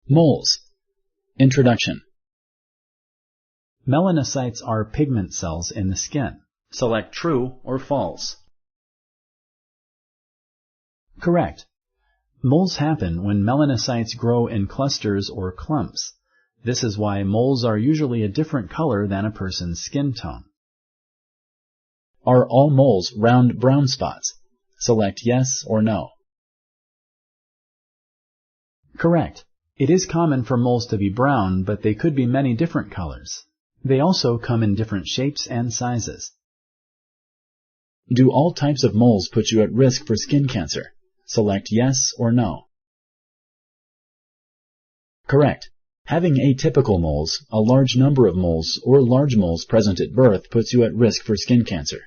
Moles. Introduction. Melanocytes are pigment cells in the skin. Select true or false. Correct. Moles happen when melanocytes grow in clusters or clumps. This is why moles are usually a different color than a person's skin tone. Are all moles round brown spots? Select yes or no. Correct. It is common for moles to be brown, but they could be many different colors. They also come in different shapes and sizes. Do all types of moles put you at risk for skin cancer? Select yes or no. Correct. Having atypical moles, a large number of moles, or large moles present at birth puts you at risk for skin cancer.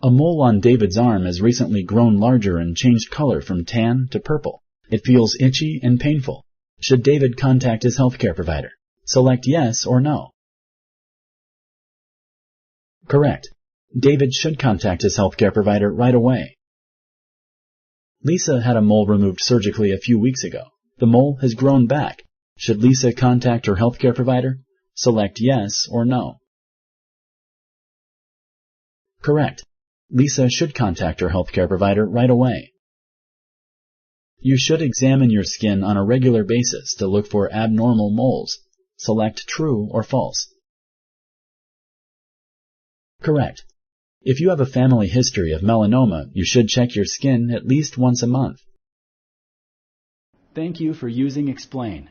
A mole on David's arm has recently grown larger and changed color from tan to purple. It feels itchy and painful. Should David contact his healthcare provider? Select yes or no. Correct. David should contact his healthcare provider right away. Lisa had a mole removed surgically a few weeks ago. The mole has grown back. Should Lisa contact her healthcare provider? Select yes or no. Correct. Lisa should contact her healthcare provider right away. You should examine your skin on a regular basis to look for abnormal moles. Select true or false. Correct. If you have a family history of melanoma, you should check your skin at least once a month. Thank you for using Explain.